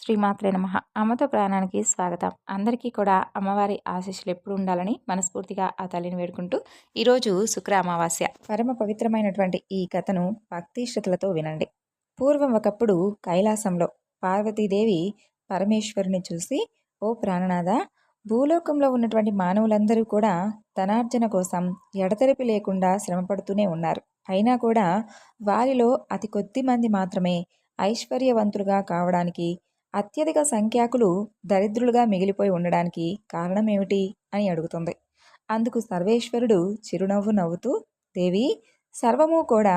శ్రీమాత్రే నమః. అమ్మతో ప్రాణానికి స్వాగతం. అందరికీ కూడా అమ్మవారి ఆశీస్సులు ఎప్పుడు ఉండాలని మనస్ఫూర్తిగా ఆ తల్లిని వేడుకుంటూ ఈరోజు శుక్ర అమావాస్య. పరమ పవిత్రమైనటువంటి ఈ కథను భక్తి శ్రద్ధలతో వినండి. పూర్వం ఒకప్పుడు కైలాసంలో పార్వతీదేవి పరమేశ్వరుని చూసి, ఓ ప్రాణనాథ, భూలోకంలో ఉన్నటువంటి మానవులందరూ కూడా ధనార్జన కోసం ఎడతెరిపి లేకుండా శ్రమపడుతూనే ఉన్నారు. అయినా కూడా వారిలో అతి కొద్ది మంది మాత్రమే ఐశ్వర్యవంతులుగా కావడానికి, అత్యధిక సంఖ్యాకులు దరిద్రులుగా మిగిలిపోయి ఉండడానికి కారణమేమిటి అని అడుగుతుంది. అందుకు సర్వేశ్వరుడు చిరునవ్వు నవ్వుతూ, దేవి, సర్వము కూడా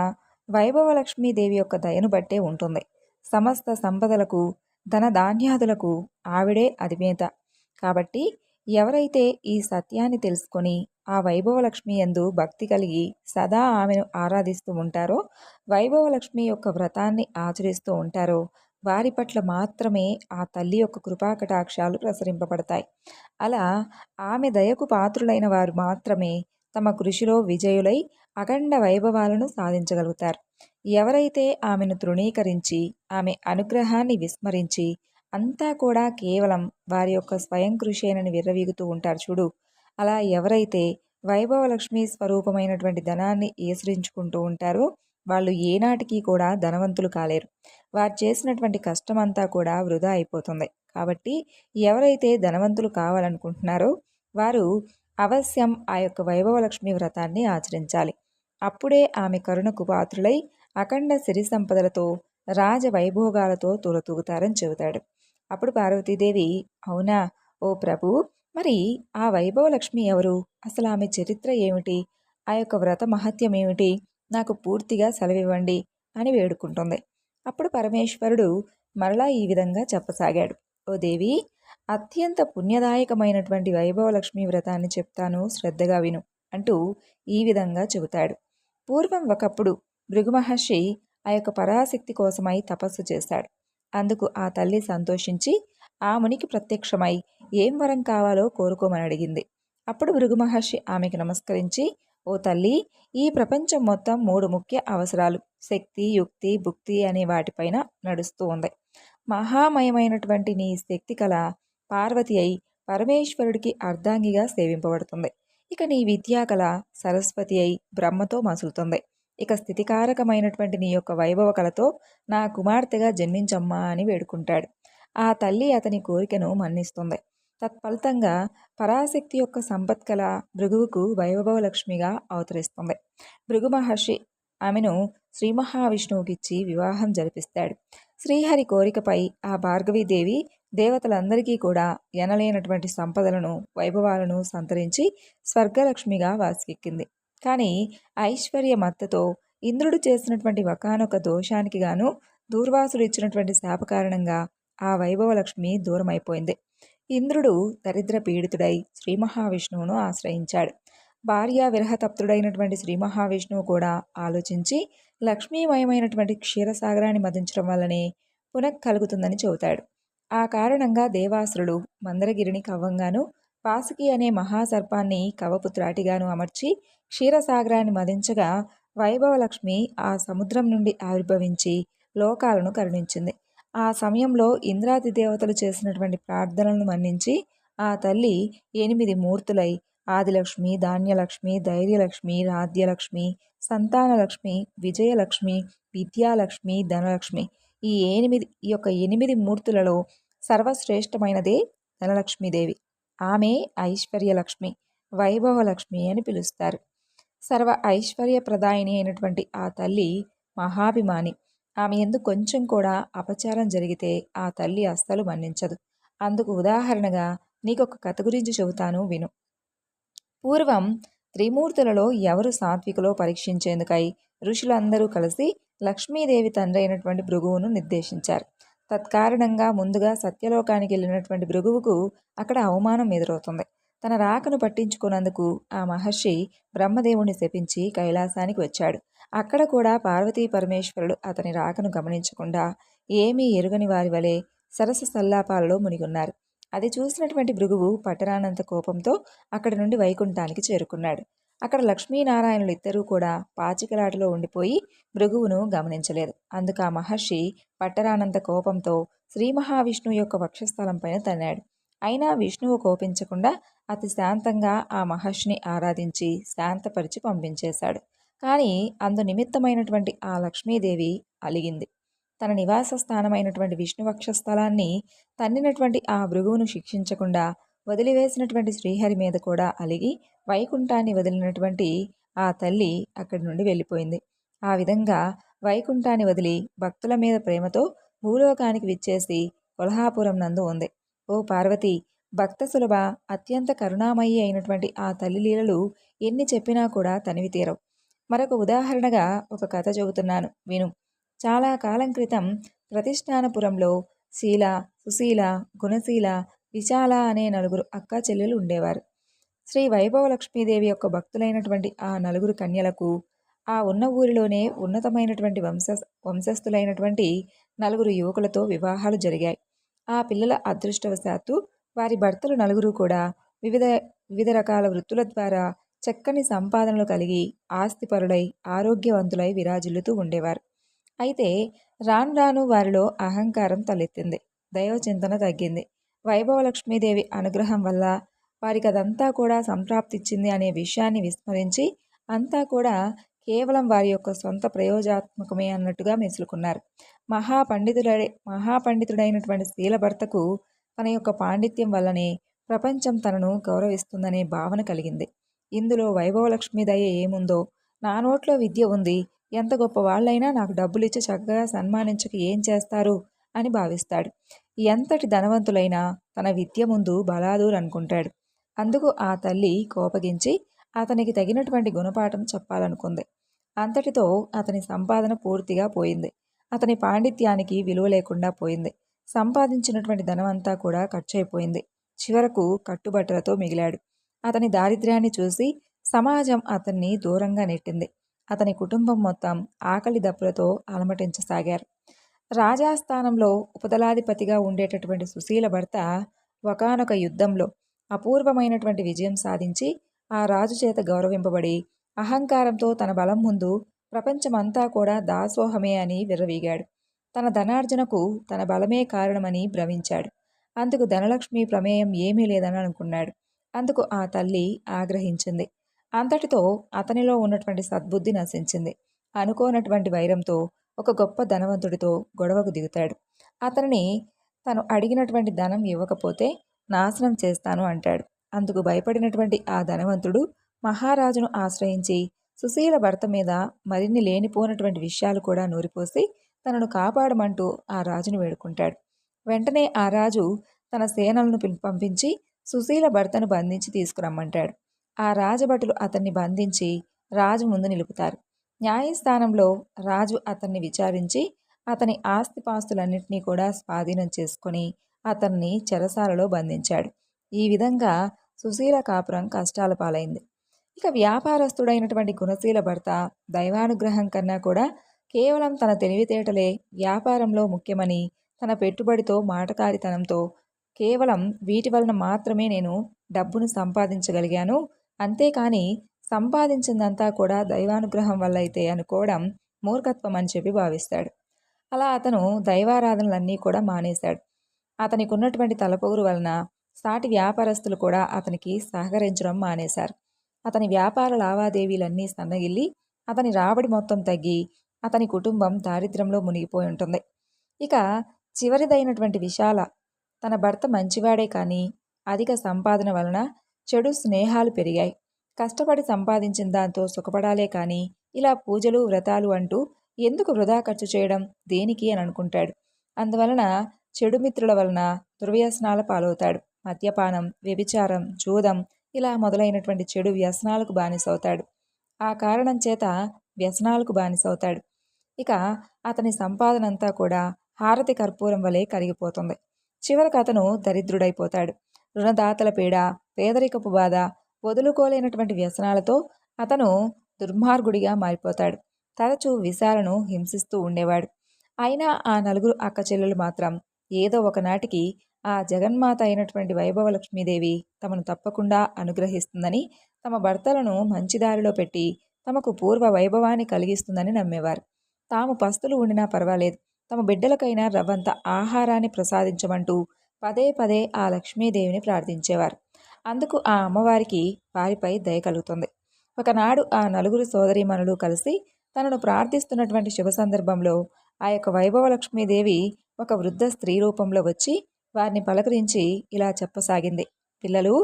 వైభవలక్ష్మీదేవి యొక్క దయను బట్టే ఉంటుంది. సమస్త సంపదలకు, ధన ధాన్యాదులకు ఆవిడే అధినేత. కాబట్టి ఎవరైతే ఈ సత్యాన్ని తెలుసుకొని ఆ వైభవలక్ష్మి యందు భక్తి కలిగి సదా ఆమెను ఆరాధిస్తూ ఉంటారో, వైభవలక్ష్మి యొక్క వ్రతాన్ని ఆచరిస్తూ ఉంటారో, వారి పట్ల మాత్రమే ఆ తల్లి యొక్క కృపాకటాక్షాలు ప్రసరింపబడతాయి. అలా ఆమె దయకు పాత్రులైన వారు మాత్రమే తమ కృషిలో విజయులై అఖండ వైభవాలను సాధించగలుగుతారు. ఎవరైతే ఆమెను తృణీకరించి ఆమె అనుగ్రహాన్ని విస్మరించి అంతా కూడా కేవలం వారి యొక్క స్వయం కృషేనని విర్రవీగుతూ ఉంటారు చూడు, అలా ఎవరైతే వైభవలక్ష్మి స్వరూపమైనటువంటి ధనాన్ని ఏసరించుకుంటూ ఉంటారో వాళ్ళు ఏనాటికి కూడా ధనవంతులు కాలేరు. వారు చేసినటువంటి కష్టమంతా కూడా వృధా అయిపోతుంది. కాబట్టి ఎవరైతే ధనవంతులు కావాలనుకుంటున్నారో వారు అవశ్యం ఆ యొక్క వైభవలక్ష్మి వ్రతాన్ని ఆచరించాలి. అప్పుడే ఆమె కరుణకు పాత్రులై అఖండ సిరి సంపదలతో రాజ వైభోగాలతో తులతూగుతారని చెబుతాడు. అప్పుడు పార్వతీదేవి, అవునా ఓ ప్రభు, మరి ఆ వైభవలక్ష్మి ఎవరు? అసలు ఆమె చరిత్ర ఏమిటి? ఆ యొక్క వ్రత మహత్యం ఏమిటి? నాకు పూర్తిగా సెలవివ్వండి అని వేడుకుంటుంది. అప్పుడు పరమేశ్వరుడు మరలా ఈ విధంగా చెప్పసాగాడు. ఓ దేవి, అత్యంత పుణ్యదాయకమైనటువంటి వైభవలక్ష్మి వ్రతాన్ని చెప్తాను, శ్రద్ధగా విను అంటూ ఈ విధంగా చెబుతాడు. పూర్వం ఒకప్పుడు భృగు మహర్షి ఆ యొక్క పరాశక్తి కోసమై తపస్సు చేశాడు. అందుకు ఆ తల్లి సంతోషించి ఆ మునికి ప్రత్యక్షమై ఏం వరం కావాలో కోరుకోమని అడిగింది. అప్పుడు భృగు మహర్షి ఆమెకు నమస్కరించి, ఓ తల్లి, ఈ ప్రపంచం మొత్తం 3 ముఖ్య అవసరాలు శక్తి, యుక్తి, భుక్తి అనే వాటిపైన నడుస్తూ ఉంది. మహామయమైనటువంటి నీ శక్తి కళ పార్వతి అయి పరమేశ్వరుడికి అర్ధాంగిగా సేవింపబడుతుంది. ఇక నీ విద్యా కళ సరస్వతి అయి బ్రహ్మతో మసులుతుంది. ఇక స్థితికారకమైనటువంటి నీ యొక్క వైభవ కళతో నా కుమార్తెగా జన్మించమ్మా అని వేడుకుంటాడు. ఆ తల్లి అతని కోరికను మన్నిస్తుంది. తత్ఫలితంగా పరాశక్తి యొక్క సంపత్కల భృగువుకు వైభవలక్ష్మిగా అవతరిస్తుంది. భృగు మహర్షి ఆమెను శ్రీ మహావిష్ణువుకిచ్చి వివాహం జరిపిస్తాడు. శ్రీహరి కోరికపై ఆ భార్గవీదేవి దేవతలందరికీ కూడా ఎనలేనటువంటి సంపదలను, వైభవాలను సంతరించి స్వర్గలక్ష్మిగా వాసికెక్కింది. కానీ ఐశ్వర్య మత్తతో ఇంద్రుడు చేసినటువంటి ఒకానొక దోషానికి గాను దూర్వాసుడు ఇచ్చినటువంటి శాప కారణంగా ఆ వైభవలక్ష్మి దూరమైపోయింది. ఇంద్రుడు దరిద్ర పీడితుడై శ్రీ మహావిష్ణువును ఆశ్రయించాడు. భార్యా విరహతప్తుడైనటువంటి శ్రీ మహావిష్ణువు కూడా ఆలోచించి లక్ష్మీమయమైనటువంటి క్షీరసాగరాన్ని మదించడం వల్లనే పునఃకలుగుతుందని చెబుతాడు. ఆ కారణంగా దేవాసురుడు మందరగిరిని కవ్వంగాను, పాసుకి అనే మహాసర్పాన్ని కవపుత్రాటిగాను అమర్చి క్షీరసాగరాన్ని మదించగా వైభవలక్ష్మి ఆ సముద్రం నుండి ఆవిర్భవించి లోకాలను కరుణించింది. ఆ సమయంలో ఇంద్రాది దేవతలు చేసినటువంటి ప్రార్థనలను మన్నించి ఆ తల్లి 8 మూర్తులై ఆదిలక్ష్మి, ధాన్యలక్ష్మి, ధైర్యలక్ష్మి, రాధ్యలక్ష్మి, సంతానలక్ష్మి, విజయలక్ష్మి, విద్యాలక్ష్మి, ధనలక్ష్మి, ఈ యొక్క 8 మూర్తులలో సర్వశ్రేష్టమైనదే ధనలక్ష్మీదేవి. ఆమె ఐశ్వర్యలక్ష్మి, వైభవలక్ష్మి అని పిలుస్తారు. సర్వ ఐశ్వర్యప్రదాయిని అయినటువంటి ఆ తల్లి మహాభిమాని. ఆమె యందు కొంచెం కూడా అపచారం జరిగితే ఆ తల్లి అస్సలు మన్నించదు. అందుకు ఉదాహరణగా నీకొక కథ గురించి చెబుతాను, విను. పూర్వం త్రిమూర్తులలో ఎవరు సాత్వికులో పరీక్షించేందుకై ఋషులందరూ కలిసి లక్ష్మీదేవి తండ్రి అయినటువంటి భృగువును నిర్దేశించారు. తత్కారణంగా ముందుగా సత్యలోకానికి వెళ్ళినటువంటి భృగువుకు అక్కడ అవమానం ఎదురవుతుంది. తన రాకను పట్టించుకున్నందుకు ఆ మహర్షి బ్రహ్మదేవుని శపించి కైలాసానికి వచ్చాడు. అక్కడ కూడా పార్వతీ పరమేశ్వరుడు అతని రాకను గమనించకుండా ఏమీ ఎరుగని వారి వలె సరస సల్లాపాలలో మునిగున్నారు. అది చూసినటువంటి భృగువు పట్టరానంత కోపంతో అక్కడి నుండి వైకుంఠానికి చేరుకున్నాడు. అక్కడ లక్ష్మీనారాయణులు ఇద్దరూ కూడా పాచికలాటలో ఉండిపోయి భృగువును గమనించలేదు. అందుకు ఆ మహర్షి పట్టరానంత కోపంతో శ్రీ మహావిష్ణువు యొక్క వక్షస్థలం పైన తన్నాడు. అయినా విష్ణువు కోపించకుండా అతి శాంతంగా ఆ మహర్షిని ఆరాధించి శాంతపరిచి పంపించేశాడు. కానీ అందు నిమిత్తమైనటువంటి ఆ లక్ష్మీదేవి అలిగింది. తన నివాస స్థానమైనటువంటి విష్ణు వక్షస్థలాన్ని తన్నినటువంటి ఆ భృగువును శిక్షించకుండా వదిలివేసినటువంటి శ్రీహరి మీద కూడా అలిగి వైకుంఠాన్ని వదిలినటువంటి ఆ తల్లి అక్కడి నుండి వెళ్ళిపోయింది. ఆ విధంగా వైకుంఠాన్ని వదిలి భక్తుల మీద ప్రేమతో భూలోకానికి విచ్చేసి కొల్హాపురం నందు ఉంది. ఓ పార్వతి, భక్త సులభ, అత్యంత కరుణామయి అయినటువంటి ఆ తల్లి లీలలు ఎన్ని చెప్పినా కూడా తనివి తీరవు. మరొక ఉదాహరణగా ఒక కథ చెబుతున్నాను విను. చాలా కాలం క్రితం ప్రతిష్టానపురంలో శీల, సుశీల, గుణశీల, విశాల అనే నలుగురు అక్కా చెల్లెలు ఉండేవారు. శ్రీ వైభవ లక్ష్మీదేవి యొక్క భక్తులైనటువంటి ఆ నలుగురు కన్యలకు ఆ ఉన్న ఊరిలోనే ఉన్నతమైనటువంటి వంశస్థులైనటువంటి నలుగురు యువకులతో వివాహాలు జరిగాయి. ఆ పిల్లల అదృష్టవశాత్తు వారి భర్తలు నలుగురు కూడా వివిధ వివిధ రకాల వృత్తుల ద్వారా చక్కని సంపాదనలు కలిగి ఆస్తిపరులై ఆరోగ్యవంతులై విరాజిల్లుతూ ఉండేవారు. అయితే రాను రాను వారిలో అహంకారం తలెత్తింది. దైవచింతన తగ్గింది. వైభవ లక్ష్మీదేవి అనుగ్రహం వల్ల వారికి అదంతా కూడా సంప్రాప్తిచ్చింది అనే విషయాన్ని విస్మరించి అంతా కూడా కేవలం వారి యొక్క సొంత ప్రయోజనాత్మకమే అన్నట్టుగా మెసులుకున్నారు. మహాపండితుడైనటువంటి శీలభర్తకు తన యొక్క పాండిత్యం వల్లనే ప్రపంచం తనను గౌరవిస్తుందనే భావన కలిగింది. ఇందులో వైభవలక్ష్మి దయ ఏముందో, నా నోట్లో విద్య ఉంది, ఎంత గొప్ప వాళ్ళైనా నాకు డబ్బులిచ్చి చక్కగా సన్మానించక ఏం చేస్తారు అని భావిస్తాడు. ఎంతటి ధనవంతులైనా తన విద్య ముందు బలాదూర్ అనుకుంటాడు. అందుకు ఆ తల్లి కోపగించి అతనికి తగినటువంటి గుణపాఠం చెప్పాలనుకుంది. అంతటితో అతని సంపాదన పూర్తిగా పోయింది. అతని పాండిత్యానికి విలువ లేకుండా పోయింది. సంపాదించినటువంటి ధనమంతా కూడా ఖర్చయిపోయింది. చివరకు కట్టుబట్టలతో మిగిలాడు. అతని దారిద్ర్యాన్ని చూసి సమాజం అతన్ని దూరంగా నెట్టింది. అతని కుటుంబం మొత్తం ఆకలి దప్పులతో అలమటించసాగారు. రాజాస్థానంలో ఉపదలాధిపతిగా ఉండేటటువంటి సుశీల భర్త ఒకానొక యుద్ధంలో అపూర్వమైనటువంటి విజయం సాధించి ఆ రాజు చేత గౌరవింపబడి అహంకారంతో తన బలం ముందు ప్రపంచమంతా కూడా దాసోహమే అని విర్రవీగాడు. తన ధనార్జనకు తన బలమే కారణమని భ్రమించాడు. అందుకు ధనలక్ష్మి ప్రమేయం ఏమీ లేదని అనుకున్నాడు. అందుకు ఆ తల్లి ఆగ్రహించింది. అంతటితో అతనిలో ఉన్నటువంటి సద్బుద్ధి నశించింది. అనుకోనటువంటి వైరంతో ఒక గొప్ప ధనవంతుడితో గొడవకు దిగుతాడు. అతనిని తను అడిగినటువంటి ధనం ఇవ్వకపోతే నాశనం చేస్తాను అంటాడు. అందుకు భయపడినటువంటి ఆ ధనవంతుడు మహారాజును ఆశ్రయించి సుశీల భర్త మీద మరిన్ని లేనిపోనటువంటి విషయాలు కూడా నూరిపోసి తనను కాపాడమంటూ ఆ రాజును వేడుకుంటాడు. వెంటనే ఆ రాజు తన సేనలను పంపించి సుశీల భర్తను బంధించి తీసుకురమ్మంటాడు. ఆ రాజభటులు అతన్ని బంధించి రాజు ముందు నిలుపుతారు. న్యాయస్థానంలో రాజు అతన్ని విచారించి అతని ఆస్తిపాస్తులన్నింటినీ కూడా స్వాధీనం చేసుకొని అతన్ని చెరసాలలో బంధించాడు. ఈ విధంగా సుశీల కాపురం కష్టాల పాలైంది. ఇక వ్యాపారస్తుడైనటువంటి గుణశీల భర్త దైవానుగ్రహం కన్నా కూడా కేవలం తన తెలివితేటలే వ్యాపారంలో ముఖ్యమని, తన పెట్టుబడితో మాటకారితనంతో కేవలం వీటి వలన మాత్రమే నేను డబ్బును సంపాదించగలిగాను, అంతేకాని సంపాదించిందంతా కూడా దైవానుగ్రహం వల్ల అయితే అనుకోవడం మూర్ఖత్వం అని చెప్పి భావిస్తాడు. అలా అతను దైవారాధనలన్నీ కూడా మానేశాడు. అతనికి ఉన్నటువంటి తలపొగురు వలన సాటి వ్యాపారస్తులు కూడా అతనికి సహకరించడం మానేశారు. అతని వ్యాపార లావాదేవీలన్నీ సన్నగిల్లి అతని రాబడి మొత్తం తగ్గి అతని కుటుంబం దారిద్ర్యంలో మునిగిపోయి ఉంటుంది. ఇక చివరిదైనటువంటి విశాల తన భర్త మంచివాడే కానీ అధిక సంపాదన వలన చెడు స్నేహాలు పెరిగాయి. కష్టపడి సంపాదించిన దాంతో సుఖపడాలే కానీ ఇలా పూజలు వ్రతాలు అంటూ ఎందుకు వృధా ఖర్చు చేయడం దేనికి అని అనుకుంటాడు. అందువలన చెడు మిత్రుల వలన దుర్వ్యసనాల పాలవుతాడు. మద్యపానం, వ్యభిచారం, జూదం ఇలా మొదలైనటువంటి చెడు వ్యసనాలకు బానిసవుతాడు. ఆ కారణం చేత వ్యసనాలకు బానిసవుతాడు. ఇక అతని సంపాదనంతా కూడా హారతి కర్పూరం వలె కరిగిపోతుంది. చివరికి అతను దరిద్రుడైపోతాడు. రుణదాతల పీడ, పేదరికపు బాధ, వదులుకోలేనటువంటి వ్యసనాలతో అతను దుర్మార్గుడిగా మారిపోతాడు. తరచూ విశాలను హింసిస్తూ ఉండేవాడు. అయినా ఆ నలుగురు అక్క చెల్లెలు మాత్రం ఏదో ఒకనాటికి ఆ జగన్మాత అయినటువంటి వైభవలక్ష్మీదేవి తమను తప్పకుండా అనుగ్రహిస్తుందని, తమ భర్తలను మంచి దారిలో పెట్టి తమకు పూర్వ వైభవాన్ని కలిగిస్తుందని నమ్మేవారు. తాము పస్తులు ఉండినా పర్వాలేదు, తమ బిడ్డలకైనా రవ్వంత ఆహారాన్ని ప్రసాదించమంటూ పదే పదే ఆ లక్ష్మీదేవిని ప్రార్థించేవారు. అందుకు ఆ అమ్మవారికి వారిపై దయ కలుగుతుంది. ఒకనాడు ఆ నలుగురు సోదరీమణులు కలిసి తనను ప్రార్థిస్తున్నటువంటి శుభ సందర్భంలో ఆ యొక్క వైభవ లక్ష్మీదేవి ఒక వృద్ధ స్త్రీ రూపంలో వచ్చి వారిని పలకరించి ఇలా చెప్పసాగింది. పిల్లలు,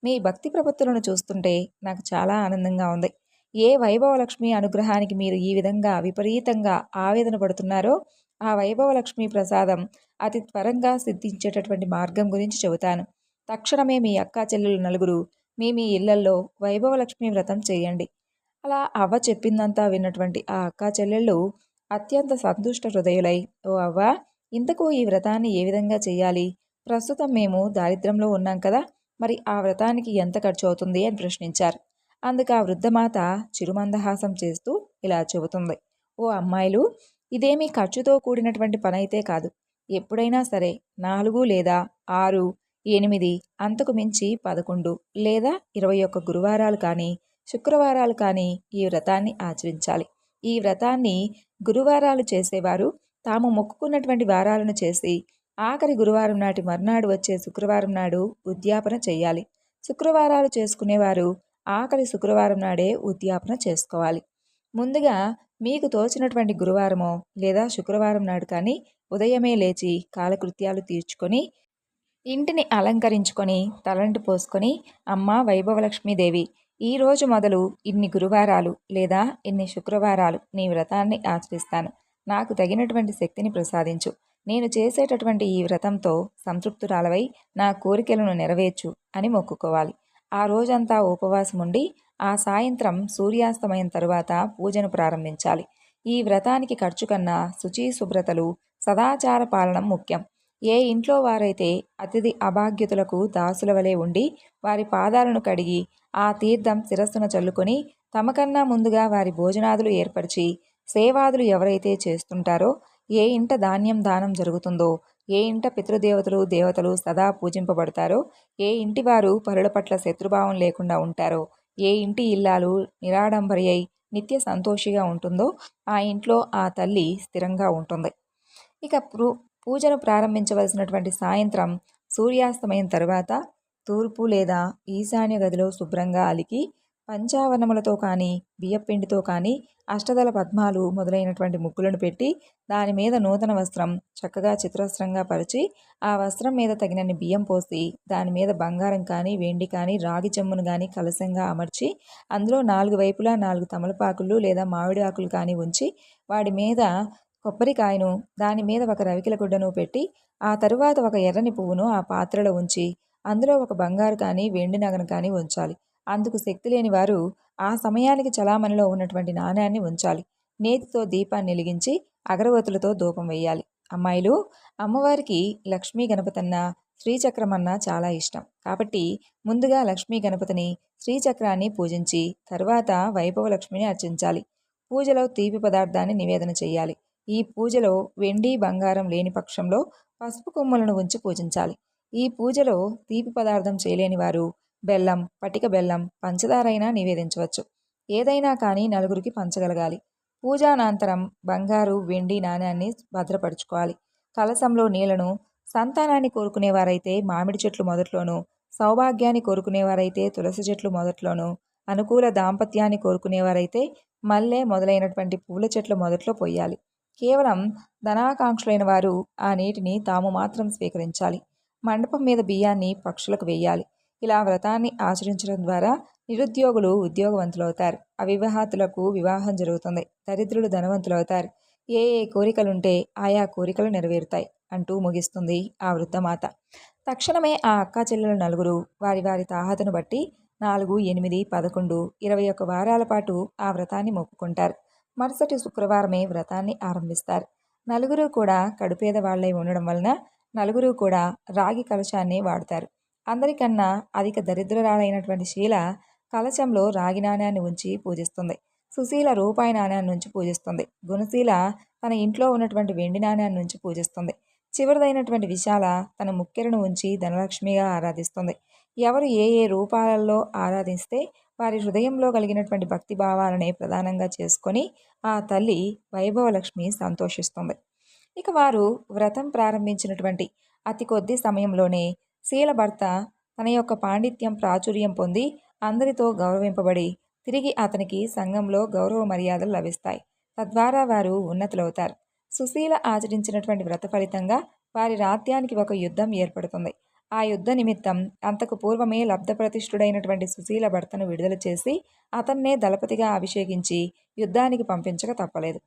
మీ భక్తి ప్రపత్తులను చూస్తుంటే నాకు చాలా ఆనందంగా ఉంది. ఏ వైభవలక్ష్మి అనుగ్రహానికి మీరు ఈ విధంగా విపరీతంగా ఆవేదన పడుతున్నారో ఆ వైభవలక్ష్మి ప్రసాదం అతి త్వరగా సిద్ధించేటటువంటి మార్గం గురించి చెబుతాను. తక్షణమే మీ అక్కా చెల్లెలు నలుగురు మీ మీ ఇళ్లల్లో వైభవలక్ష్మి వ్రతం చేయండి. అలా అవ్వ చెప్పిందంతా విన్నటువంటి ఆ అక్కా చెల్లెళ్ళు అత్యంత సంతుష్ట హృదయులై, ఓ అవ్వ, ఇంతకు ఈ వ్రతాన్ని ఏ విధంగా చేయాలి? ప్రస్తుతం మేము దారిద్ర్యంలో ఉన్నాం కదా, మరి ఆ వ్రతానికి ఎంత ఖర్చు అవుతుంది అని ప్రశ్నించారు. అందుకు ఆ వృద్ధమాత చిరుమందహాసం చేస్తూ ఇలా చెబుతుంది. ఓ అమ్మాయిలు, ఇదేమీ ఖర్చుతో కూడినటువంటి పనైతే కాదు. ఎప్పుడైనా సరే 4 లేదా 6, 8, అంతకు మించి 11 లేదా 21 గురువారాలు కానీ శుక్రవారాలు కానీ ఈ వ్రతాన్ని ఆచరించాలి. ఈ వ్రతాన్ని గురువారాలు చేసేవారు తాము మొక్కుకున్నటువంటి వారాలను చేసి ఆఖరి గురువారం నాటి మర్నాడు వచ్చే శుక్రవారం నాడు ఉద్యాపన చేయాలి. శుక్రవారాలు చేసుకునేవారు ఆఖరి శుక్రవారం నాడే ఉద్యాపన చేసుకోవాలి. ముందుగా మీకు తోచినటువంటి గురువారమో లేదా శుక్రవారం నాడు కానీ ఉదయమే లేచి కాలకృత్యాలు తీర్చుకొని ఇంటిని అలంకరించుకొని తలంటు పోసుకొని, అమ్మా వైభవలక్ష్మీదేవి, ఈరోజు మొదలు ఇన్ని గురువారాలు లేదా ఇన్ని శుక్రవారాలు నీ వ్రతాన్ని ఆచరిస్తాను. నాకు తగినటువంటి శక్తిని ప్రసాదించు. నేను చేసేటటువంటి ఈ వ్రతంతో సంతృప్తురాలవై నా కోరికలను నెరవేర్చు అని మొక్కుకోవాలి. ఆ రోజంతా ఉపవాసం ఉండి ఆ సాయంత్రం సూర్యాస్తమయం తరువాత పూజను ప్రారంభించాలి. ఈ వ్రతానికి ఖర్చు కన్నా శుచి శుభ్రతలు, సదాచార పాలనం ముఖ్యం. ఏ ఇంట్లో వారైతే అతిథి అభాగ్యుతులకు దాసుల వలె ఉండి వారి పాదాలను కడిగి ఆ తీర్థం శిరస్సున చల్లుకొని తమకన్నా ముందుగా వారి భోజనాదులు ఏర్పరిచి సేవాదులు ఎవరైతే చేస్తుంటారో, ఏ ఇంట ధాన్యం దానం జరుగుతుందో, ఏ ఇంట పితృదేవతలు దేవతలు సదా పూజింపబడతారో, ఏ ఇంటి వారు పరుల పట్ల శత్రుభావం లేకుండా ఉంటారో, ఏ ఇంటి ఇల్లాలు నిరాడంబరి అయి నిత్య సంతోషిగా ఉంటుందో ఆ ఇంట్లో ఆ తల్లి స్థిరంగా ఉంటుంది. ఇక పూజను ప్రారంభించవలసినటువంటి సాయంత్రం సూర్యాస్తమయం తరువాత తూర్పు లేదా ఈశాన్య గదిలో శుభ్రంగా అలికి పంచావరణములతో కానీ బియ్యపిండితో కానీ అష్టదళ పద్మాలు మొదలైనటువంటి ముగ్గులను పెట్టి దాని మీద నూతన వస్త్రం చక్కగా చిత్రవస్త్రంగా పరిచి ఆ వస్త్రం మీద తగినన్ని బియ్యం పోసి దాని మీద బంగారం కానీ వెండి కానీ రాగి చెమ్మును కానీ కలశంగా అమర్చి అందులో 4 వైపులా 4 తమలపాకులు లేదా మామిడి ఆకులు కానీ ఉంచి వాడి మీద కొబ్బరికాయను దాని మీద ఒక రవికిల గుడ్డను పెట్టి ఆ తరువాత ఒక ఎర్రని పువ్వును ఆ పాత్రలో ఉంచి అందులో ఒక బంగారు కానీ వెండి నగను కానీ ఉంచాలి. అందుకు శక్తి లేని వారు ఆ సమయానికి చలామణిలో ఉన్నటువంటి నాణ్యాన్ని ఉంచాలి. నేతితో దీపాన్ని వెలిగించి అగరవత్తులతో ధూపం వేయాలి. అమ్మాయిలు, అమ్మవారికి లక్ష్మీ గణపతన్న శ్రీచక్రమన్నా చాలా ఇష్టం. కాబట్టి ముందుగా లక్ష్మీ గణపతిని శ్రీచక్రాన్ని పూజించి తర్వాత వైభవ లక్ష్మిని అర్చించాలి. పూజలో తీపి పదార్థాన్ని నివేదన చేయాలి. ఈ పూజలో వెండి బంగారం లేని పక్షంలో పసుపు కొమ్ములను ఉంచి పూజించాలి. ఈ పూజలో తీపి పదార్థం చేయలేని వారు బెల్లం, పటిక బెల్లం, పంచదారైనా నివేదించవచ్చు. ఏదైనా కానీ నలుగురికి పంచగలగాలి. పూజానంతరం బంగారు వెండి నాణ్యాన్ని భద్రపరుచుకోవాలి. కలశంలో నీళ్లను సంతానాన్ని కోరుకునేవారైతే మామిడి చెట్లు మొదట్లోనూ, సౌభాగ్యాన్ని కోరుకునేవారైతే తులసి చెట్లు మొదట్లోనూ, అనుకూల దాంపత్యాన్ని కోరుకునేవారైతే మల్లె మొదలైనటువంటి పూల చెట్లు మొదట్లో పోయాలి. కేవలం ధనాకాంక్షలైన వారు ఆ నీటిని తాము మాత్రం స్వీకరించాలి. మండపం మీద బియ్యాన్ని పక్షులకు వేయాలి. ఇలా వ్రతాన్ని ఆచరించడం ద్వారా నిరుద్యోగులు ఉద్యోగవంతులవుతారు, అవివాహితులకు వివాహం జరుగుతుంది, దరిద్రులు ధనవంతులవుతారు, ఏ ఏ కోరికలుంటే ఆయా కోరికలు నెరవేరుతాయి అంటూ ముగిస్తుంది ఆ వృద్ధమాత. తక్షణమే ఆ అక్కా చెల్లెలు నలుగురు వారి వారి తాహతను బట్టి 4, 8, 11, 21 వారాల పాటు ఆ వ్రతాన్ని మొక్కుకుంటారు. మరుసటి శుక్రవారమే వ్రతాన్ని ఆరంభిస్తారు. నలుగురు కూడా కడుపేద వాళ్ళై ఉండడం వలన నలుగురు కూడా రాగి కలశాన్ని వాడతారు. అందరికన్నా అధిక దరిద్రురాలైనటువంటి శీల కలశంలో రాగి నాణ్యాన్ని ఉంచి పూజిస్తుంది. సుశీల రూపాయి నాణ్యాన్ని ఉంచి పూజిస్తుంది. గుణశీల తన ఇంట్లో ఉన్నటువంటి వెండి నాణ్యాన్ని ఉంచి పూజిస్తుంది. చివరిదైనటువంటి విశాల తన ముక్కెరను ఉంచి ధనలక్ష్మిగా ఆరాధిస్తుంది. ఎవరు ఏ ఏ రూపాలలో ఆరాధిస్తే వారి హృదయంలో కలిగినటువంటి భక్తి భావాలనే ప్రధానంగా చేసుకొని ఆ తల్లి వైభవలక్ష్మి సంతోషిస్తుంది. ఇక వారు వ్రతం ప్రారంభించినటువంటి అతి కొద్ది సమయంలోనే శీలభర్త తన యొక్క పాండిత్యం ప్రాచుర్యం పొంది అందరితో గౌరవింపబడి తిరిగి అతనికి సంఘంలో గౌరవ మర్యాదలు లభిస్తాయి. తద్వారా వారు ఉన్నతులవుతారు. సుశీల ఆచరించినటువంటి వ్రత ఫలితంగా వారి రాత్యానికి ఒక యుద్ధం ఏర్పడుతుంది. ఆ యుద్ధ నిమిత్తం అంతకు పూర్వమే లబ్ధప్రతిష్ఠుడైనటువంటి సుశీల భర్తను విడుదల చేసి అతన్నే దళపతిగా అభిషేకించి యుద్ధానికి పంపించక తప్పలేదు.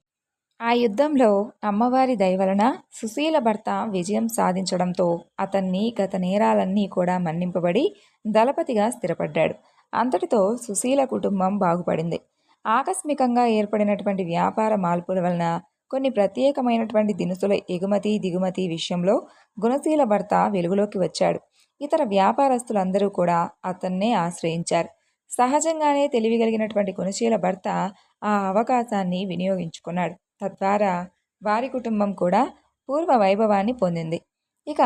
ఆ యుద్ధంలో అమ్మవారి దయవలన సుశీల భర్త విజయం సాధించడంతో అతన్ని గత నేరాలన్నీ కూడా మన్నింపబడి దళపతిగా స్థిరపడ్డాడు. అంతటితో సుశీల కుటుంబం బాగుపడింది. ఆకస్మికంగా ఏర్పడినటువంటి వ్యాపార మార్పుల వలన కొన్ని ప్రత్యేకమైనటువంటి దినుసుల ఎగుమతి దిగుమతి విషయంలో గుణశీల భర్త వెలుగులోకి వచ్చాడు. ఇతర వ్యాపారస్తులందరూ కూడా అతన్నే ఆశ్రయించారు. సహజంగానే తెలివిగలిగినటువంటి గుణశీల భర్త ఆ అవకాశాన్ని వినియోగించుకున్నాడు. తద్వారా వారి కుటుంబం కూడా పూర్వ వైభవాన్ని పొందింది. ఇక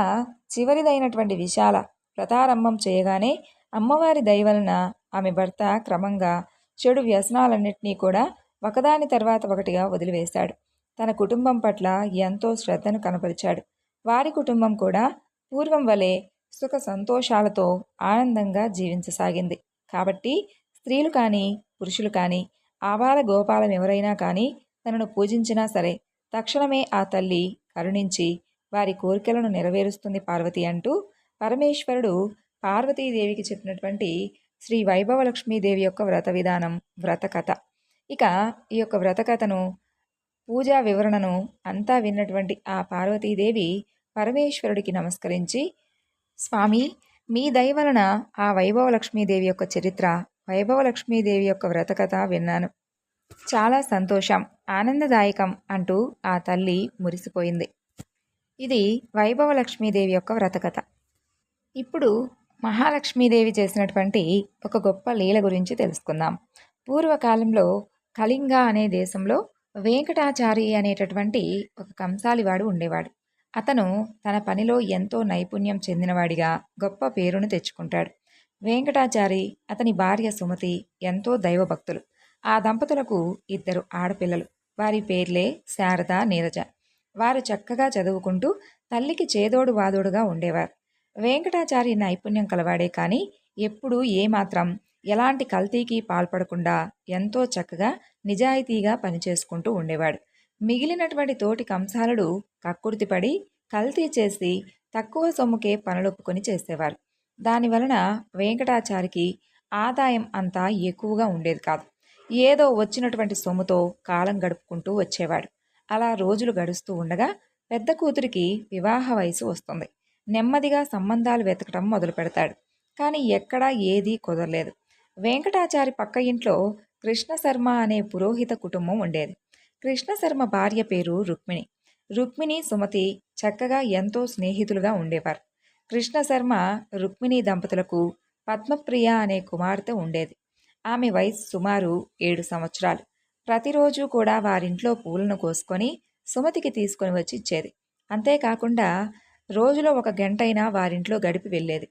చివరిదైనటువంటి విశాల వ్రతారంభం చేయగానే అమ్మవారి దయవలన ఆమె భర్త క్రమంగా చెడు వ్యసనాలన్నింటినీ కూడా ఒకదాని తర్వాత ఒకటిగా వదిలివేశాడు. తన కుటుంబం పట్ల ఎంతో శ్రద్ధను కనపరిచాడు. వారి కుటుంబం కూడా పూర్వం వలె సుఖ సంతోషాలతో ఆనందంగా జీవించసాగింది. కాబట్టి స్త్రీలు కానీ పురుషులు కానీ ఆబాల గోపాలం ఎవరైనా కానీ తనను పూజించినా సరే తక్షణమే ఆ తల్లి కరుణించి వారి కోరికలను నెరవేరుస్తుంది పార్వతి అంటూ పరమేశ్వరుడు పార్వతీదేవికి చెప్పినటువంటి శ్రీ వైభవలక్ష్మీదేవి యొక్క వ్రత విధానం, వ్రత కథ. ఇక ఈ యొక్క వ్రత కథను, పూజా వివరణను అంతా విన్నటువంటి ఆ పార్వతీదేవి పరమేశ్వరుడికి నమస్కరించి, స్వామి, మీ దయ వలన ఆ వైభవలక్ష్మీదేవి యొక్క చరిత్ర, వైభవలక్ష్మీదేవి యొక్క వ్రత కథ విన్నాను. చాలా సంతోషం, ఆనందదాయకం అంటూ ఆ తల్లి మురిసిపోయింది. ఇది వైభవలక్ష్మీదేవి యొక్క వ్రతకథ. ఇప్పుడు మహాలక్ష్మీదేవి చేసినటువంటి ఒక గొప్ప లీల గురించి తెలుసుకుందాం. పూర్వకాలంలో కళింగ అనే దేశంలో వెంకటాచారి అనేటటువంటి ఒక కంసాలివాడు ఉండేవాడు. అతను తన పనిలో ఎంతో నైపుణ్యం చెందినవాడిగా గొప్ప పేరును తెచ్చుకుంటాడు. వెంకటాచారి, అతని భార్య సుమతి ఎంతో దైవభక్తులు. ఆ దంపతులకు 2 ఆడపిల్లలు. వారి పేర్లే శారద, నీరజ. వారు చక్కగా చదువుకుంటూ తల్లికి చేదోడు వాదోడుగా ఉండేవారు. వెంకటాచారి నైపుణ్యం కలవాడే కానీ ఎప్పుడూ ఏమాత్రం ఎలాంటి కల్తీకి పాల్పడకుండా ఎంతో చక్కగా నిజాయితీగా పనిచేసుకుంటూ ఉండేవాడు. మిగిలినటువంటి తోటి కంసాలుడు కక్కుర్తిపడి కల్తీ చేసి తక్కువ సొమ్ముకే పనులొప్పుకొని చేసేవారు. దానివలన వెంకటాచారికి ఆదాయం అంతా ఎక్కువగా ఉండేది కాదు. ఏదో వచ్చినటువంటి సొమ్ముతో కాలం గడుపుకుంటూ వచ్చేవాడు. అలా రోజులు గడుస్తూ ఉండగా పెద్ద కూతురికి వివాహ వయసు వస్తుంది. నెమ్మదిగా సంబంధాలు వెతకటం మొదలు పెడతాడు. కానీ ఎక్కడా ఏదీ కుదరలేదు. వెంకటాచారి పక్క ఇంట్లో కృష్ణశర్మ అనే పురోహిత కుటుంబం ఉండేది. కృష్ణశర్మ భార్య పేరు రుక్మిణి. రుక్మిణి, సుమతి చక్కగా ఎంతో స్నేహితులుగా ఉండేవారు. కృష్ణశర్మ, రుక్మిణి దంపతులకు పద్మప్రియ అనే కుమార్తె ఉండేది. ఆమె వయసు సుమారు 7 సంవత్సరాలు. ప్రతిరోజు కూడా వారింట్లో పూలను కోసుకొని సుమతికి తీసుకొని వచ్చి ఇచ్చేది. అంతేకాకుండా రోజులో 1 గంటైనా వారింట్లో గడిపి వెళ్ళేది.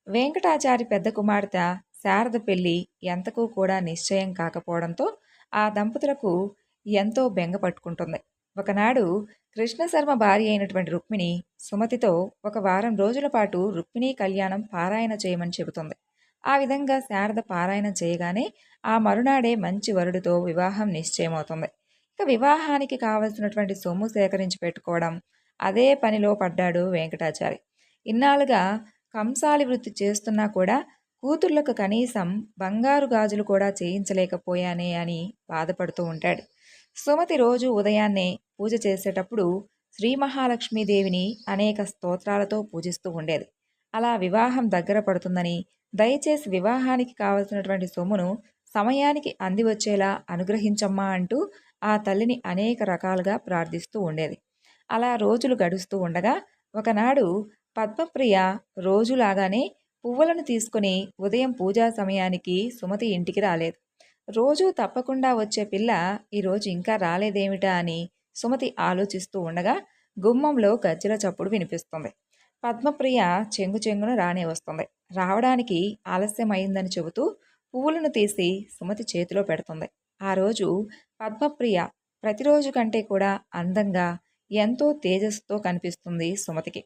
వెంకటాచారి పెద్ద కుమార్తె శారద పెళ్లి ఎంతకు కూడా నిశ్చయం కాకపోవడంతో ఆ దంపతులకు ఎంతో బెంగ పట్టుకుంటుంది. ఒకనాడు కృష్ణశర్మ భార్య అయినటువంటి రుక్మిణి సుమతితో 1 వారం రోజుల పాటు రుక్మిణి కళ్యాణం పారాయణ చేయమని చెబుతుంది. ఆ విధంగా శారద పారాయణం చేయగానే ఆ మరునాడే మంచి వరుడితో వివాహం నిశ్చయమవుతుంది. ఇక వివాహానికి కావలసినటువంటి సొమ్ము సేకరించి పెట్టుకోవడం, అదే పనిలో పడ్డాడు వెంకటాచారి. ఇన్నాళ్ళుగా కంసాలి వృత్తి చేస్తున్నా కూడా కూతుర్లకు కనీసం బంగారు గాజులు కూడా చేయించలేకపోయానే అని బాధపడుతూ ఉంటాడు. సుమతి రోజు ఉదయాన్నే పూజ చేసేటప్పుడు శ్రీ మహాలక్ష్మీదేవిని అనేక స్తోత్రాలతో పూజిస్తూ ఉండేది. అలా వివాహం దగ్గర పడుతుందని, దయచేసి వివాహానికి కావలసినటువంటి సొమ్మును సమయానికి అందివచ్చేలా అనుగ్రహించమ్మా అంటూ ఆ తల్లిని అనేక రకాలుగా ప్రార్థిస్తూ ఉండేది. అలా రోజులు గడుస్తూ ఉండగా ఒకనాడు పద్మప్రియ రోజులాగానే పువ్వులను తీసుకుని ఉదయం పూజా సమయానికి సుమతి ఇంటికి రాలేదు. రోజూ తప్పకుండా వచ్చే పిల్ల ఈరోజు ఇంకా రాలేదేమిటా అని సుమతి ఆలోచిస్తూ ఉండగా గుమ్మంలో గజ్జల చప్పుడు వినిపిస్తుంది. పద్మప్రియ చెంగున రానే వస్తుంది. రావడానికి ఆలస్యమైందని చెబుతూ పువ్వులను తీసి సుమతి చేతిలో పెడుతుంది. ఆ రోజు పద్మప్రియ ప్రతిరోజు కంటే కూడా అందంగా ఎంతో తేజస్సుతో కనిపిస్తుంది సుమతికి.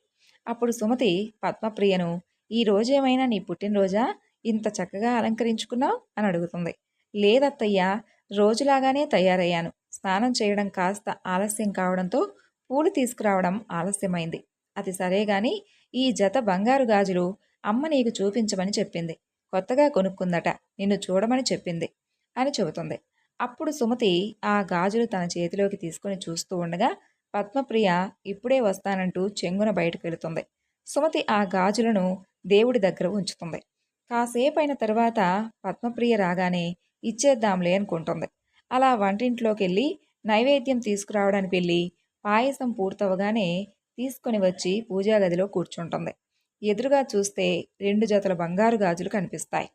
అప్పుడు సుమతి పద్మప్రియను, ఈ రోజేమైనా నీ పుట్టినరోజా, ఇంత చక్కగా అలంకరించుకున్నావు అని అడుగుతుంది. లేదత్తయ్యా, రోజులాగానే తయారయ్యాను. స్నానం చేయడం కాస్త ఆలస్యం కావడంతో పూలు తీసుకురావడం ఆలస్యమైంది. అది సరే గాని ఈ జత బంగారు గాజులు అమ్మ నీకు చూపించమని చెప్పింది. కొత్తగా కొనుక్కుందట, నిన్ను చూడమని చెప్పింది అని చెబుతుంది. అప్పుడు సుమతి ఆ గాజులు తన చేతిలోకి తీసుకుని చూస్తూ ఉండగా పద్మప్రియ ఇప్పుడే వస్తానంటూ చెంగున బయటకు వెళుతుంది. సుమతి ఆ గాజులను దేవుడి దగ్గర ఉంచుతుంది. కాసేపైన తరువాత పద్మప్రియ రాగానే ఇచ్చేద్దాంలే అనుకుంటుంది. అలా వంటింట్లోకి వెళ్ళి నైవేద్యం తీసుకురావడానికి వెళ్ళి పాయసం పూర్తవగానే తీసుకొని వచ్చి పూజా గదిలో కూర్చుంటుంది. ఎదురుగా చూస్తే 2 జతల బంగారు గాజులు కనిపిస్తాయి.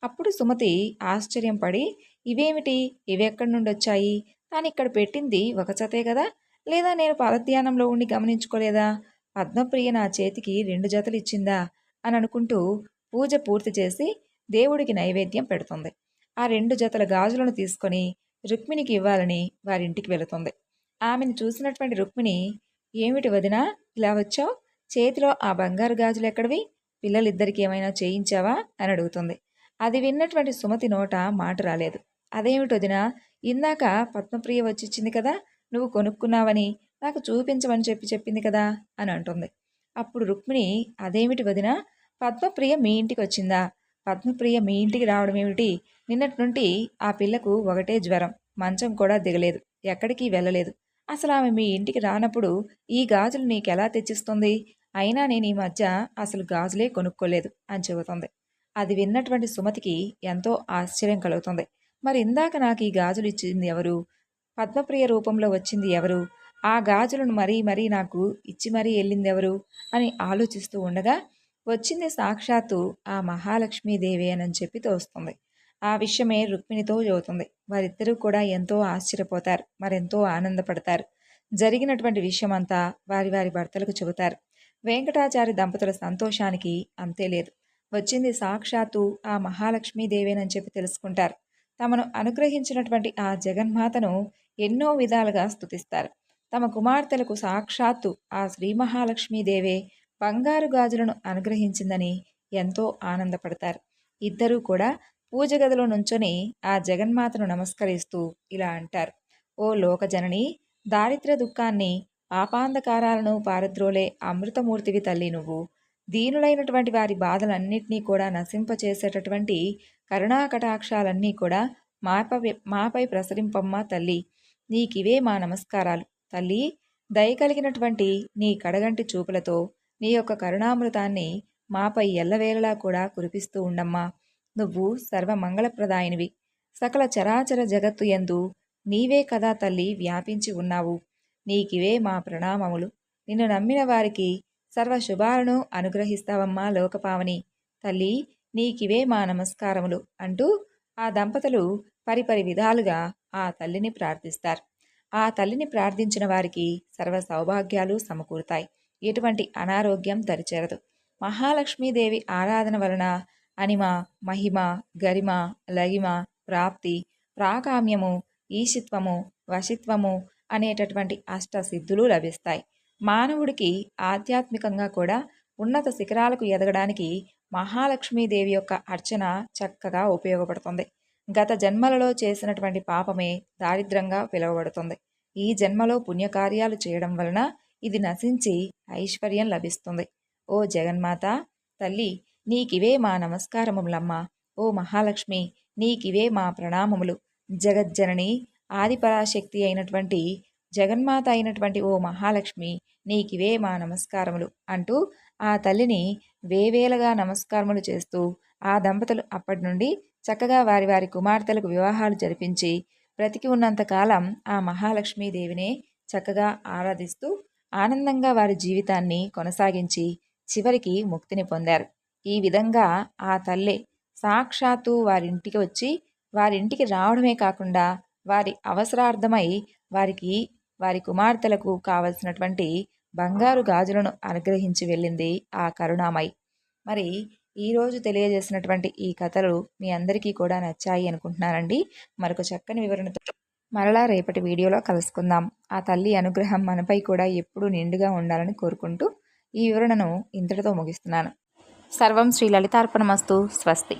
అప్పుడు సుమతి ఆశ్చర్యం పడి, ఇవేమిటి, ఇవెక్కడి నుండి వచ్చాయి, తానిక్కడ పెట్టింది ఒక జతే కదా, లేదా నేను పరధ్యానంలో ఉండి గమనించుకోలేదా, పద్మప్రియ నా చేతికి 2 జతలు ఇచ్చిందా అని అనుకుంటూ పూజ పూర్తి చేసి దేవుడికి నైవేద్యం పెడుతుంది. ఆ 2 జతల గాజులను తీసుకొని రుక్మిణికి ఇవ్వాలని వారింటికి వెళుతుంది. ఆమెను చూసినటువంటి రుక్మిణి, ఏమిటి వదినా ఇలా వచ్చావు, చేతిలో ఆ బంగారు గాజులు ఎక్కడివి, పిల్లలిద్దరికి ఏమైనా చేయించావా అని అడుగుతుంది. అది విన్నటువంటి సుమతి నోట మాట రాలేదు. అదేమిటి వదినా, ఇందాక పద్మప్రియ వచ్చిచ్చింది కదా, నువ్వు కొనుక్కున్నావని నాకు చూపించమని చెప్పింది కదా అని అంటుంది. అప్పుడు రుక్మిణి, అదేమిటి వదినా, పద్మప్రియ మీ ఇంటికి వచ్చిందా, పద్మప్రియ మీ ఇంటికి రావడం ఏమిటి, నిన్నటి నుండి ఆ పిల్లకు ఒకటే జ్వరం, మంచం కూడా దిగలేదు, ఎక్కడికి వెళ్ళలేదు, అసలు ఆమె మీ ఇంటికి రానప్పుడు ఈ గాజులు నీకెలా తెచ్చిస్తుంది, అయినా నేను ఈ మధ్య అసలు గాజులే కొనుక్కోలేదు అని చెబుతుంది. అది విన్నటువంటి సుమతికి ఎంతో ఆశ్చర్యం కలుగుతుంది. మరి ఇందాక నాకు ఈ గాజులు ఇచ్చింది ఎవరు, పద్మప్రియ రూపంలో వచ్చింది ఎవరు, ఆ గాజులను మరీ మరీ నాకు ఇచ్చి మరీ వెళ్ళిందెవరు అని ఆలోచిస్తూ ఉండగా వచ్చింది సాక్షాత్తు ఆ మహాలక్ష్మీదేవి అని చెప్పి తోస్తుంది. ఆ విషయమే రుక్మిణితో చెబుతుంది. వారిద్దరూ కూడా ఎంతో ఆశ్చర్యపోతారు, మరెంతో ఆనందపడతారు. జరిగినటువంటి విషయమంతా వారి వారి భర్తలకు చెబుతారు. వెంకటాచారి దంపతుల సంతోషానికి అంతే లేదు. వచ్చింది సాక్షాత్తు ఆ మహాలక్ష్మీదేవేనని చెప్పి తెలుసుకుంటారు. తమను అనుగ్రహించినటువంటి ఆ జగన్మాతను ఎన్నో విధాలుగా స్తుతిస్తారు. తమ కుమార్తెలకు సాక్షాత్తు ఆ శ్రీ మహాలక్ష్మీదేవే బంగారు గాజులను అనుగ్రహించిందని ఎంతో ఆనందపడతారు. ఇద్దరూ కూడా పూజ గదిలో నుంచొని ఆ జగన్మాతను నమస్కరిస్తూ ఇలా అంటారు. ఓ లోకజనని, దారిద్ర్య దుఃఖాన్ని పాపాంధకారాలను పారద్రోలే అమృతమూర్తివి తల్లి నువ్వు. దీనులైనటువంటి వారి బాధలన్నింటినీ కూడా నశింపచేసేటటువంటి కరుణాకటాక్షాలన్నీ కూడా మాపై ప్రసరింపమ్మా తల్లి. నీకివే మా నమస్కారాలు తల్లి. దయ కలిగినటువంటి నీ కడగంటి చూపులతో నీ యొక్క కరుణామృతాన్ని మాపై ఎల్లవేళలా కూడా కురిపిస్తూ ఉండమ్మా. నువ్వు సర్వమంగళప్రదాయినివి. సకల చరాచర జగత్తు యందు నీవే కదా తల్లి వ్యాపించి ఉన్నావు. నీకివే మా ప్రణామములు. నిన్ను నమ్మిన వారికి సర్వ శుభాలను అనుగ్రహిస్తావమ్మా లోకపావని తల్లి. నీకివే మా నమస్కారములు అంటూ ఆ దంపతులు పరిపరి విధాలుగా ఆ తల్లిని ప్రార్థిస్తారు. ఆ తల్లిని ప్రార్థించిన వారికి సర్వ సౌభాగ్యాలు సమకూరుతాయి. ఎటువంటి అనారోగ్యం దరిచేరదు. మహాలక్ష్మీదేవి ఆరాధన వలన అనిమ, మహిమ, గరిమ, లగిమ, ప్రాప్తి, ప్రాకామ్యము, ఈశిత్వము, వశిత్వము అనేటటువంటి అష్టసిద్ధులు లభిస్తాయి. మానవుడికి ఆధ్యాత్మికంగా కూడా ఉన్నత శిఖరాలకు ఎదగడానికి మహాలక్ష్మీదేవి యొక్క అర్చన చక్కగా ఉపయోగపడుతుంది. గత జన్మలలో చేసినటువంటి పాపమే దారిద్రంగా పిలువబడుతుంది. ఈ జన్మలో పుణ్యకార్యాలు చేయడం వలన ఇది నశించి ఐశ్వర్యం లభిస్తుంది. ఓ జగన్మాత తల్లి, నీకివే మా నమస్కారములమ్మా. ఓ మహాలక్ష్మి, నీకివే మా ప్రణామములు. జగజ్జనని, ఆదిపరాశక్తి అయినటువంటి జగన్మాత అయినటువంటి ఓ మహాలక్ష్మి, నీకివే మా నమస్కారములు అంటూ ఆ తల్లిని వేవేలగా నమస్కారములు చేస్తూ ఆ దంపతులు అప్పటి నుండి చక్కగా వారి వారి కుమార్తెలకు వివాహాలు జరిపించి బ్రతికి ఉన్నంతకాలం ఆ మహాలక్ష్మీదేవినే చక్కగా ఆరాధిస్తూ ఆనందంగా వారి జీవితాన్ని కొనసాగించి చివరికి ముక్తిని పొందారు. ఈ విధంగా ఆ తల్లే సాక్షాత్తు వారింటికి వచ్చి వారింటికి రావడమే కాకుండా వారి అవసరార్థమై వారి కుమార్తెలకు కావలసినటువంటి బంగారు గాజులను అనుగ్రహించి వెళ్ళింది ఆ కరుణామయి. మరి ఈరోజు తెలియజేసినటువంటి ఈ కథలు మీ అందరికీ కూడా నచ్చాయి అనుకుంటున్నానండి. మరొక చక్కని వివరణతో మరలా రేపటి వీడియోలో కలుసుకుందాం. ఆ తల్లి అనుగ్రహం మనపై కూడా ఎప్పుడూ నిండుగా ఉండాలని కోరుకుంటూ ఈ వివరణను ఇంతటితో ముగిస్తున్నాను. సర్వం శ్రీ లలితార్పణమస్తు. స్వస్తి.